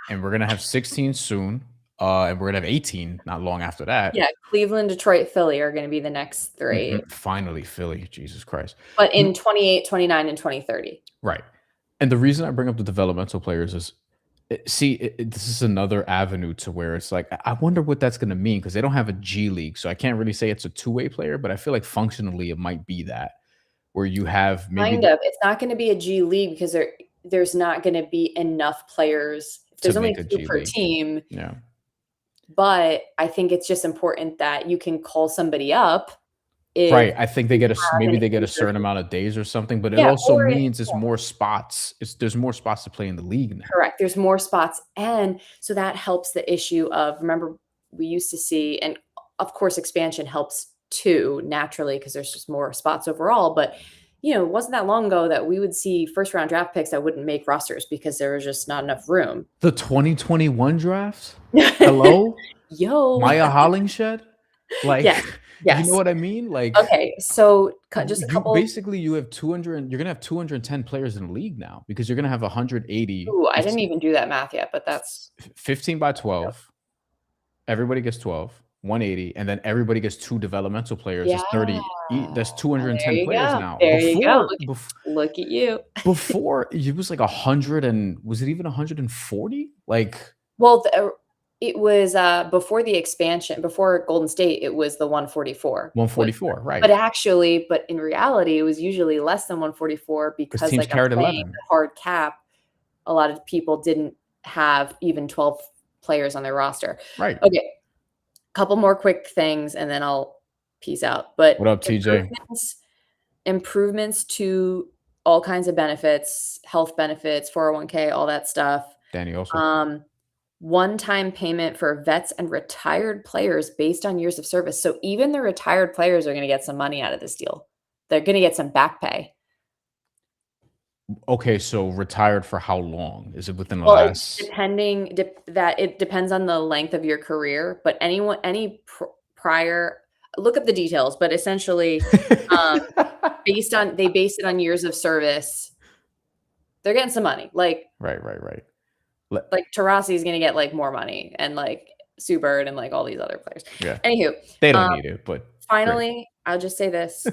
And we're gonna have 16 soon. And we're gonna have 18 not long after that. Yeah, Cleveland, Detroit, Philly are going to be the next 3. Finally, Philly. Jesus Christ. But in 28, 29, and 2030. Right. And the reason I bring up the developmental players is, this is another avenue to where it's like, I wonder what that's going to mean because they don't have a G League. So I can't really say it's a two-way player, but I feel like functionally it might be that, where you have maybe. It's not going to be a G League because there's not going to be enough players. There's only 2 per team. Yeah. But I think it's just important that you can call somebody up. Right. I think they get a certain amount of days or something, but it also means it's more spots. There's more spots to play in the league now. Correct. There's more spots. And so that helps the issue of, remember, we used to see, and of course, expansion helps too, naturally, because there's just more spots overall. But, it wasn't that long ago that we would see first round draft picks that wouldn't make rosters because there was just not enough room. The 2021 draft? Hello? Yo. Maya Hollingshed? Like, yes. You know what I mean? Like, okay, so just a couple. Basically, you have 200. You're gonna have 210 players in the league now because you're gonna have 180. Ooh, I didn't even do that math yet, but that's 15 by 12. Everybody gets 12, 180, and then everybody gets 2 developmental players. That's 30. That's 210 players now. There you go. Look at you. Before it was like 100, and was it even 140? Like, well, it was before the expansion, before Golden State, it was the 144. 144, right. But in reality, it was usually less than 144 because teams carried 11. The hard cap, a lot of people didn't have even 12 players on their roster. Right. Okay. Couple more quick things and then I'll peace out. But what up, TJ? Improvements to all kinds of benefits, health benefits, 401k, all that stuff. Danny also. One-time payment for vets and retired players based on years of service. So even the retired players are going to get some money out of this deal. They're going to get some back pay. Okay, so retired for how long? Is it within the last? It depends on the length of your career, but any prior, look up the details, but essentially they base it on years of service. They're getting some money. Like right. Like Taurasi is going to get like more money, and like Sue Bird and like all these other players. Yeah. Anywho, they don't need it, but finally, great. I'll just say this.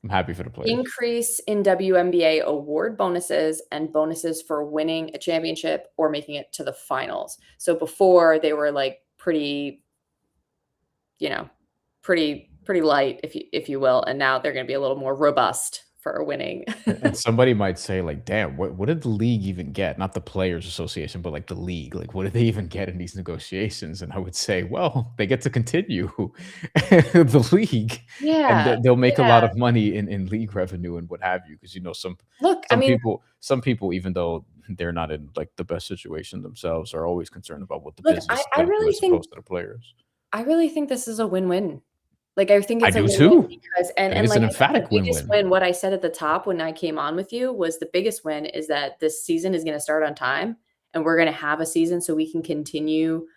I'm happy for the players. Increase in WNBA award bonuses and bonuses for winning a championship or making it to the finals. So before they were like pretty, pretty light, if you will, and now they're going to be a little more robust for winning. And somebody might say, like, damn, what did the league even get? Not the Players Association, but like the league. Like, what did they even get in these negotiations? And I would say, well, they get to continue the league, and Yeah, they'll make a yeah. lot of money in league revenue and what have you. Because Look, I mean, some people, even though they're not in like the best situation themselves, are always concerned about what the look, business is I going to do really as think opposed to the players. this is a win-win. Like, I think I it's a do win-win too. because I think and it's like an I said, the emphatic biggest win-win. win, what I said at the top when I came on with you was the biggest win is that this season is gonna start on time, and we're gonna have a season so we can continue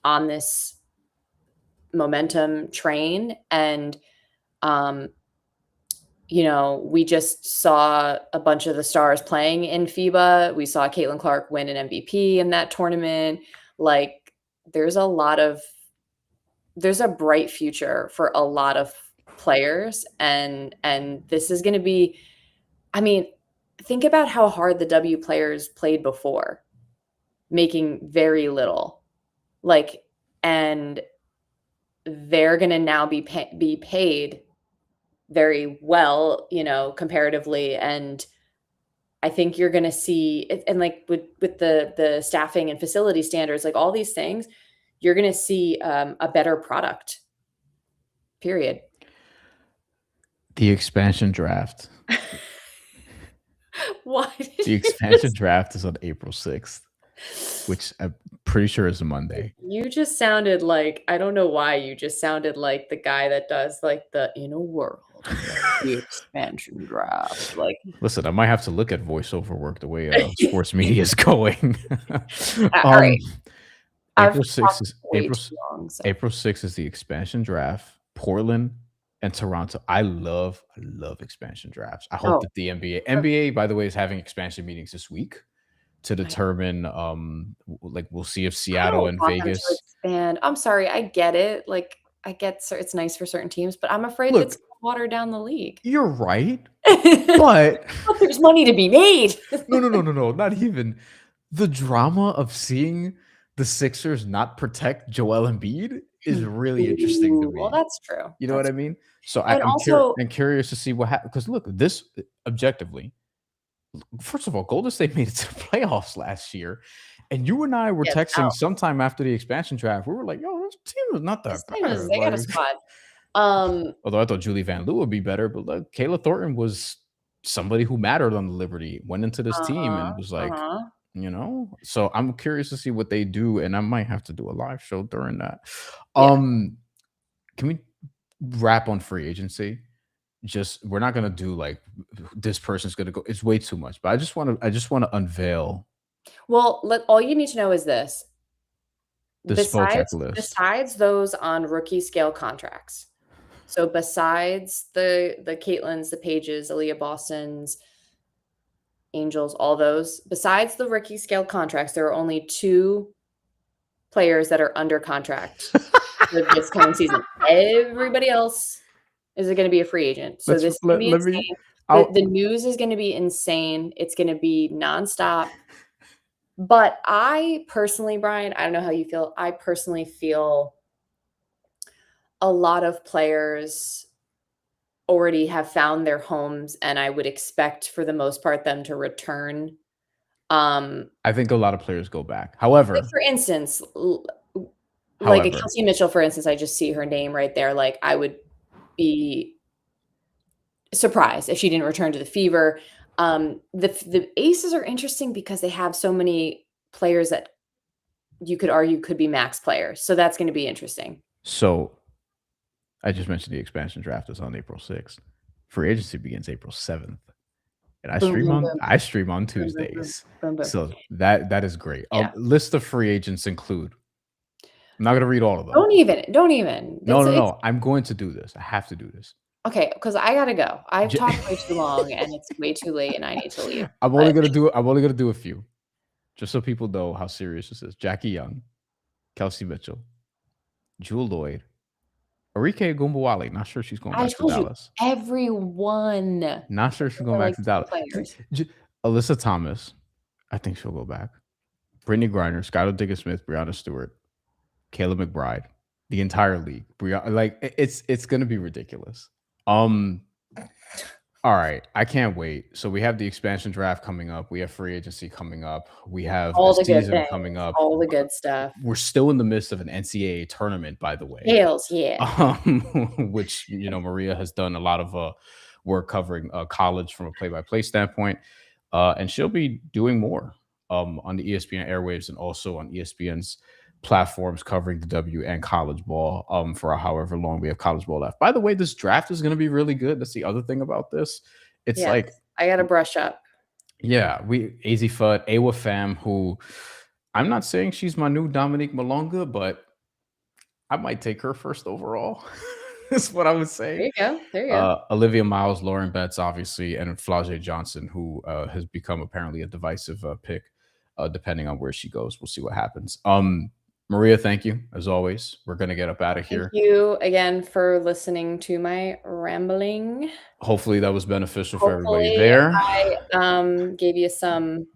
on this momentum train. And, um, we just saw a bunch of the stars playing in FIBA. We saw Caitlin Clark win an MVP in that tournament. Like, there's a bright future for a lot of players, and this is going to be, I mean, think about how hard the W players played before, making very little, like, and they're going to now be paid very well, comparatively. And I think you're going to see and like with the staffing and facility standards, like all these things, you're going to see a better product, period. The expansion draft. Why The did you expansion draft is on April 6th, which I'm pretty sure is a Monday. You just sounded like, I don't know why, you just sounded like the guy that does like the in a world, the expansion draft. Like, Listen, I might have to look at voiceover work the way sports media is going. all right. I've April 6th talked is way too long. So. April 6th is the expansion draft. Portland and Toronto. I love expansion drafts. I hope that the NBA, by the way, is having expansion meetings this week to determine like we'll see if Seattle and Vegas expand. I'm sorry, I get it. Like, I get it's nice for certain teams, but I'm afraid it's gonna water down the league. You're right. But there's money to be made. No, not even. The drama of seeing the Sixers not protect Joel Embiid is really interesting to me. Well, that's true. You know what I mean? So And I'm curious to see what happens. Because look, this objectively, first of all, Golden State made it to the playoffs last year, and you and I were texting sometime after the expansion draft. We were like, "Yo, this team is not that bad." They got a spot. Although I thought Julie Van Loo would be better, but like Kayla Thornton was somebody who mattered on the Liberty, went into this team and was like, So I'm curious to see what they do, and I might have to do a live show during that. Can we wrap on free agency? We're not gonna do like this person's gonna go. It's way too much, but I just want to unveil. Well, all you need to know is this. List. Besides those on rookie scale contracts, so besides the Caitlins, the Pages, Aaliyah Bostons, Angels, all those, besides the rookie scale contracts, there are only 2 players that are under contract for this coming season. Everybody else is going to be a free agent. So this is going to be insane. The news is going to be insane. It's going to be nonstop. But I personally, Brian, I don't know how you feel. I personally feel a lot of players already have found their homes, and I would expect for the most part them to return. I think a lot of players go back. However, like for instance, like a Kelsey Mitchell, for instance, I just see her name right there. Like, I would be surprised if she didn't return to the Fever. The Aces are interesting because they have so many players that you could argue could be max players. So that's going to be interesting. So I just mentioned the expansion draft is on April 6th. Free agency begins April 7th. And I stream on Tuesdays. So that is great. List of free agents include. I'm not going to read all of them. Don't even. No. I'm going to do this. I have to do this. Okay, because I gotta go. I've talked way too long, and it's way too late, and I need to leave. I'm only gonna do a few, just so people know how serious this is. Jackie Young, Kelsey Mitchell, Jewel Lloyd, Arike Gumbawale. Not sure she's going back to Dallas. Everyone. Not sure she's going back to Dallas. Alyssa Thomas. I think she'll go back. Brittany Griner, Skylar Diggins-Smith, Brianna Stewart, Kayla McBride, the entire league. Like it's gonna be ridiculous. All right, I can't wait. So we have the expansion draft coming up. We have free agency coming up. We have the All the good season things, coming up. all the good stuff. We're still in the midst of an NCAA tournament, by the way, Tails, yeah. which Maria has done a lot of work covering college from a play-by-play standpoint, and she'll be doing more on the ESPN airwaves and also on ESPN's platforms covering the W and college ball for however long we have college ball left. By the way, this draft is going to be really good. That's the other thing about this. It's Yes, like, I gotta brush up. yeah, we AZ Fudd, Awa Fam, who I'm not saying she's my new Dominique Malonga, but I might take her first overall. That's what I would say. There you go. There you go. Olivia Miles, Lauren Betts, obviously, and Flau'jae Johnson, who has become apparently a divisive pick, depending on where she goes. We'll see what happens. Maria, thank you as always. We're gonna get up out of here. Thank you again for listening to my rambling. Hopefully that was beneficial for everybody there. I gave you some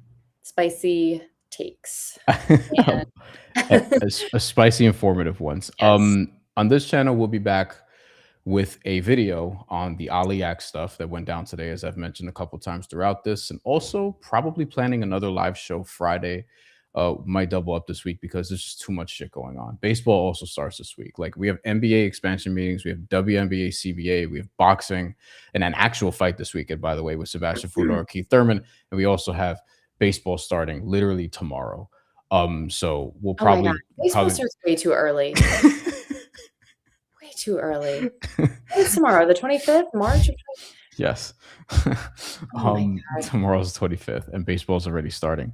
spicy takes. A spicy, informative ones. Yes. On this channel, we'll be back with a video on the Aliak stuff that went down today, as I've mentioned a couple times throughout this, and also probably planning another live show Friday. Might double up this week because there's just too much shit going on. Baseball also starts this week. Like, we have NBA expansion meetings, we have WNBA CBA, we have boxing, and an actual fight this weekend, by the way, with Sebastian Fudor, Keith Thurman, and we also have baseball starting literally tomorrow. So we'll probably baseball starts way too early. Way too early. It's tomorrow, the 25th, March. Yes. Oh Tomorrow's the 25th, and baseball's already starting.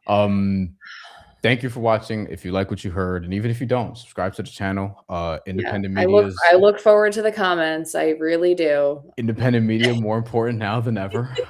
Thank you for watching. If you like what you heard, and even if you don't, subscribe to the channel. Independent media. I look forward to the comments. I really do. Independent media more important now than ever. Yeah.